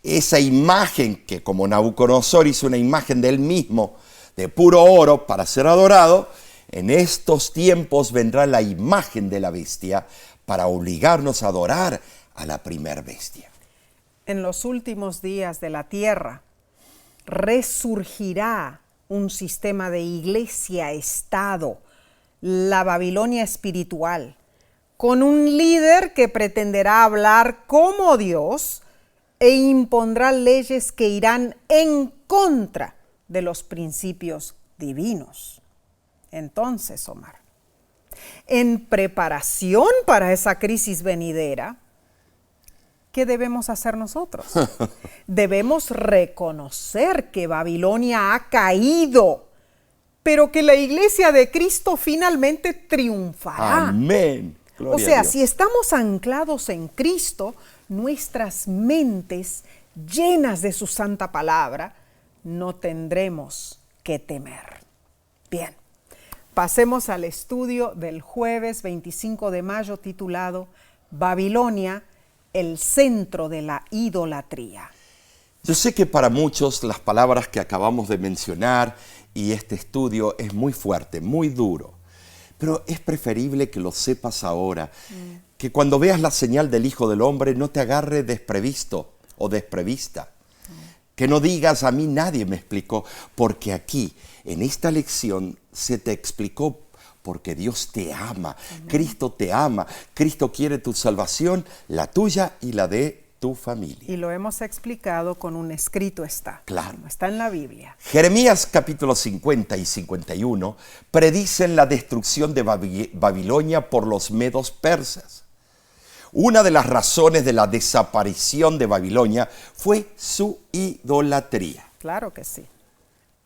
esa imagen que, como Nabucodonosor hizo una imagen de él mismo, de puro oro para ser adorado, en estos tiempos vendrá la imagen de la bestia para obligarnos a adorar a la primer bestia. En los últimos días de la tierra resurgirá un sistema de iglesia-estado, la Babilonia espiritual, con un líder que pretenderá hablar como Dios e impondrá leyes que irán en contra de los principios divinos. Entonces, Omar, en preparación para esa crisis venidera, ¿qué debemos hacer nosotros? Debemos reconocer que Babilonia ha caído, pero que la iglesia de Cristo finalmente triunfará. Amén. Gloria O sea, a Dios. si estamos anclados en Cristo, nuestras mentes llenas de su santa palabra, no tendremos que temer. Bien, pasemos al estudio del jueves 25 de mayo titulado Babilonia, el centro de la idolatría. Yo sé que para muchos las palabras que acabamos de mencionar y este estudio es muy fuerte, muy duro, pero es preferible que lo sepas ahora, que cuando veas la señal del Hijo del Hombre no te agarre desprevisto o desprevista. Que no digas, a mí nadie me explicó, porque aquí, en esta lección, se te explicó porque Dios te ama, Cristo te ama, Cristo quiere tu salvación, la tuya y la de tu familia. Y lo hemos explicado con un escrito está. Claro. Está en la Biblia. Jeremías capítulo 50 y 51 predicen la destrucción de Babilonia por los medos persas. Una de las razones de la desaparición de Babilonia fue su idolatría. Claro que sí.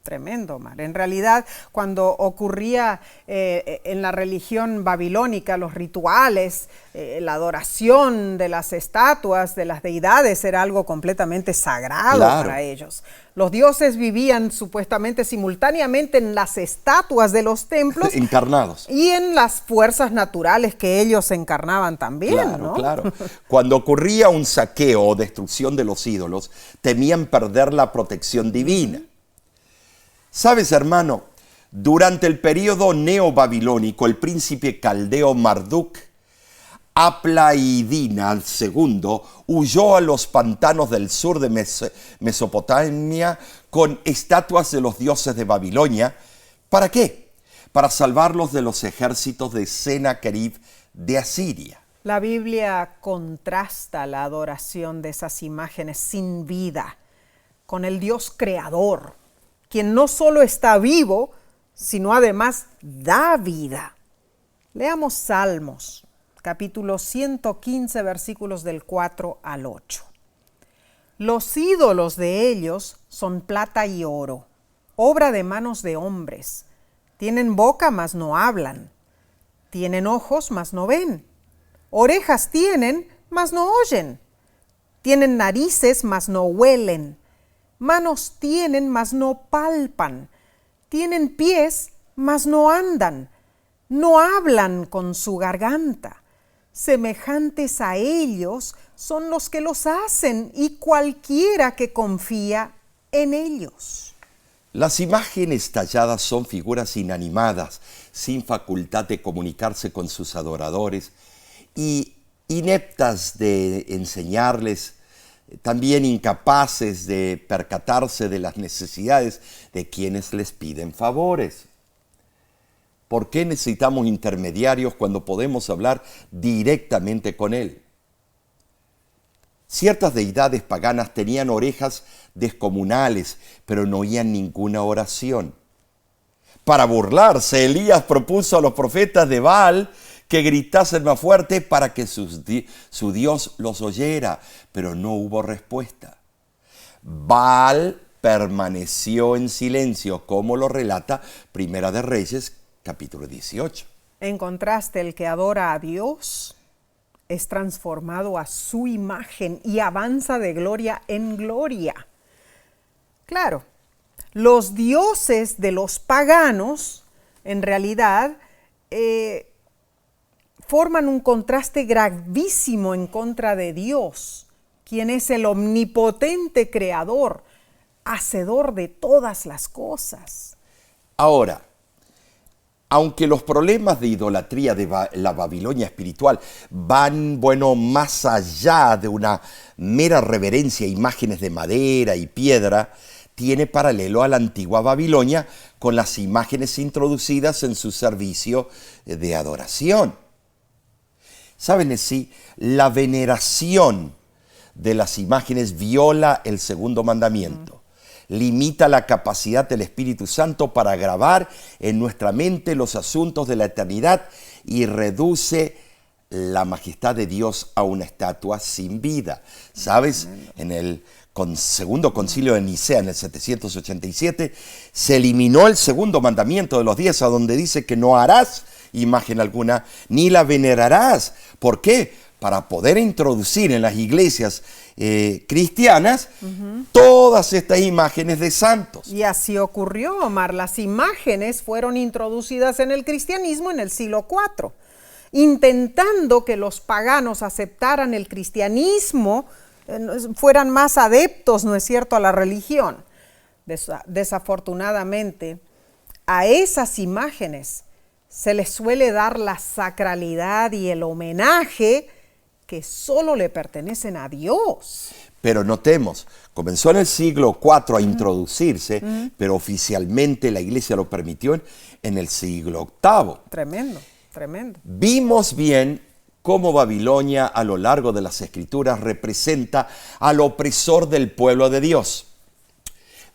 Tremendo, Omar. En realidad, cuando ocurría en la religión babilónica, los rituales, la adoración de las estatuas, de las deidades, era algo completamente sagrado para ellos. Los dioses vivían supuestamente simultáneamente en las estatuas de los templos. Encarnados. Y en las fuerzas naturales que ellos encarnaban también, Claro, ¿no? claro. Cuando ocurría un saqueo o destrucción de los ídolos, temían perder la protección divina. Sabes, hermano, durante el período neobabilónico, el príncipe caldeo Marduk, Aplaidina II, huyó a los pantanos del sur de Mesopotamia con estatuas de los dioses de Babilonia. ¿Para qué? Para salvarlos de los ejércitos de Sennacherib de Asiria. La Biblia contrasta la adoración de esas imágenes sin vida con el Dios creador, quien no solo está vivo, sino además da vida. Leamos Salmos, capítulo 115, versículos del 4 al 8. Los ídolos de ellos son plata y oro, obra de manos de hombres. Tienen boca, mas no hablan. Tienen ojos, mas no ven. Orejas tienen, mas no oyen. Tienen narices, mas no huelen. Manos tienen, mas no palpan. Tienen pies, mas no andan. No hablan con su garganta. Semejantes a ellos son los que los hacen y cualquiera que confía en ellos. Las imágenes talladas son figuras inanimadas, sin facultad de comunicarse con sus adoradores y ineptas de enseñarles, también incapaces de percatarse de las necesidades de quienes les piden favores. ¿Por qué necesitamos intermediarios cuando podemos hablar directamente con Él? Ciertas deidades paganas tenían orejas descomunales, pero no oían ninguna oración. Para burlarse, Elías propuso a los profetas de Baal que gritasen más fuerte para que su Dios los oyera, pero no hubo respuesta. Baal permaneció en silencio, como lo relata Primera de Reyes, capítulo 18. En contraste, el que adora a Dios es transformado a su imagen y avanza de gloria en gloria. Claro, los dioses de los paganos, en realidad, forman un contraste gravísimo en contra de Dios, quien es el omnipotente creador, hacedor de todas las cosas. Ahora, aunque los problemas de idolatría de la Babilonia espiritual van, más allá de una mera reverencia a imágenes de madera y piedra, tiene paralelo a la antigua Babilonia con las imágenes introducidas en su servicio de adoración. ¿Saben si la veneración de las imágenes viola el segundo mandamiento? Limita la capacidad del Espíritu Santo para grabar en nuestra mente los asuntos de la eternidad y reduce la majestad de Dios a una estatua sin vida. ¿Sabes? En el segundo concilio de Nicea, en el 787, se eliminó el segundo mandamiento de los 10, a donde dice que no harás imagen alguna, ni la venerarás. ¿Por qué? Para poder introducir en las iglesias cristianas todas estas imágenes de santos. Y así ocurrió, Omar. Las imágenes fueron introducidas en el cristianismo en el siglo IV, intentando que los paganos aceptaran el cristianismo, fueran más adeptos, ¿no es cierto?, a la religión. Desafortunadamente, a esas imágenes se les suele dar la sacralidad y el homenaje que solo le pertenecen a Dios. Pero notemos, comenzó en el siglo IV a introducirse, pero oficialmente la iglesia lo permitió en el siglo VIII. Tremendo, tremendo. Vimos bien cómo Babilonia a lo largo de las Escrituras representa al opresor del pueblo de Dios.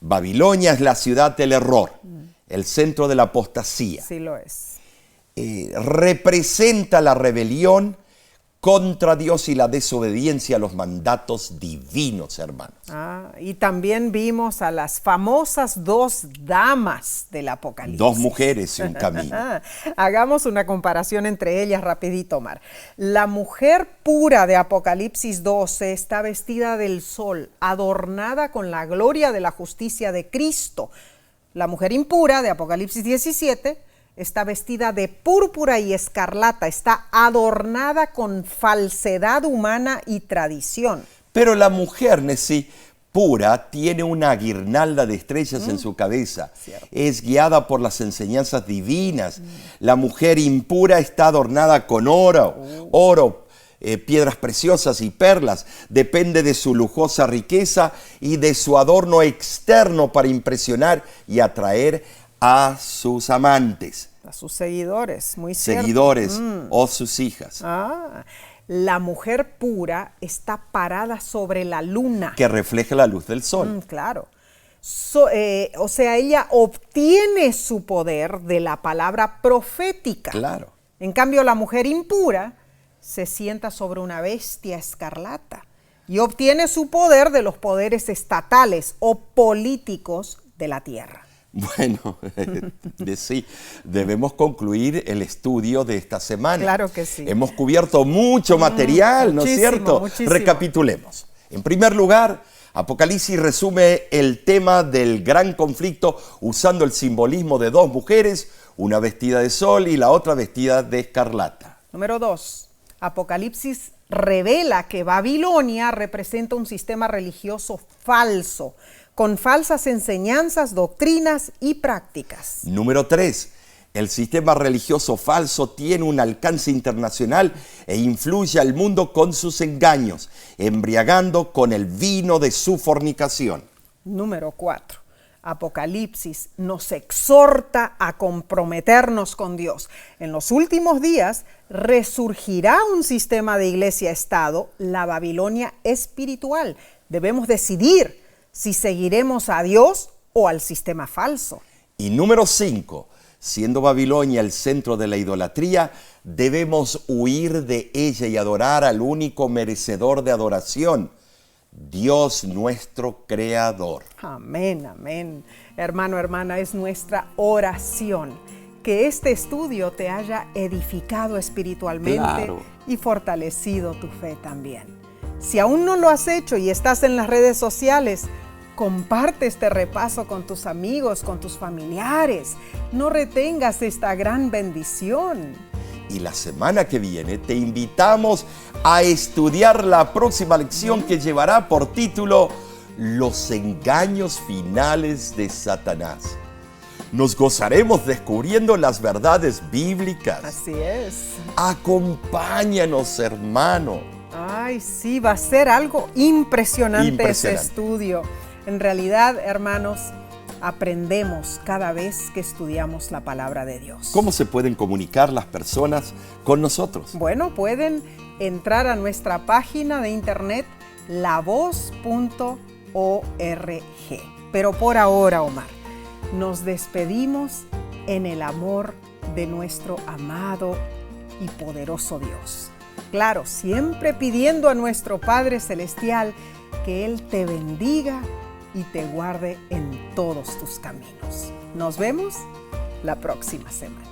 Babilonia es la ciudad del error, el centro de la apostasía. Sí lo es. Representa la rebelión contra Dios y la desobediencia a los mandatos divinos, hermanos. Y también vimos a las famosas dos damas del Apocalipsis. Dos mujeres y un camino. Hagamos una comparación entre ellas rapidito, Omar. La mujer pura de Apocalipsis 12 está vestida del sol, adornada con la gloria de la justicia de Cristo. La mujer impura de Apocalipsis 17 está vestida de púrpura y escarlata, está adornada con falsedad humana y tradición. Pero la mujer, pura, tiene una guirnalda de estrellas en su cabeza. Cierto. Es guiada por las enseñanzas divinas. La mujer impura está adornada con oro, piedras preciosas y perlas. Depende de su lujosa riqueza y de su adorno externo para impresionar y atraer a sus amantes. A sus seguidores, muy cierto. Seguidores o sus hijas. La mujer pura está parada sobre la luna. Que refleja la luz del sol. Claro. O sea, ella obtiene su poder de la palabra profética. Claro. En cambio, la mujer impura se sienta sobre una bestia escarlata y obtiene su poder de los poderes estatales o políticos de la tierra. Bueno, sí, debemos concluir el estudio de esta semana. Claro que sí. Hemos cubierto mucho material, ¿no es cierto? Muchísimo. Recapitulemos. En primer lugar, Apocalipsis resume el tema del gran conflicto usando el simbolismo de dos mujeres, una vestida de sol y la otra vestida de escarlata. Número 2. Apocalipsis revela que Babilonia representa un sistema religioso falso, con falsas enseñanzas, doctrinas y prácticas. Número 3. El sistema religioso falso tiene un alcance internacional e influye al mundo con sus engaños, embriagando con el vino de su fornicación. Número 4. Apocalipsis nos exhorta a comprometernos con Dios. En los últimos días resurgirá un sistema de iglesia-estado, la Babilonia espiritual. Debemos decidir si seguiremos a Dios o al sistema falso. Y número 5, siendo Babilonia el centro de la idolatría, debemos huir de ella y adorar al único merecedor de adoración, Dios nuestro Creador. Amén, amén. Hermano, hermana, es nuestra oración que este estudio te haya edificado espiritualmente, claro, y fortalecido tu fe también. Si aún no lo has hecho y estás en las redes sociales, comparte este repaso con tus amigos, con tus familiares. No retengas esta gran bendición. Y la semana que viene te invitamos a estudiar la próxima lección que llevará por título Los engaños finales de Satanás. Nos gozaremos descubriendo las verdades bíblicas. Así es. Acompáñanos, hermano. Ay, sí, va a ser algo impresionante ese Impresionante. estudio. En realidad, hermanos, aprendemos cada vez que estudiamos la palabra de Dios. ¿Cómo se pueden comunicar las personas con nosotros? Bueno, pueden entrar a nuestra página de internet lavoz.org. Pero por ahora, Omar, nos despedimos en el amor de nuestro amado y poderoso Dios. Claro, siempre pidiendo a nuestro Padre Celestial que Él te bendiga y te guarde en todos tus caminos. Nos vemos la próxima semana.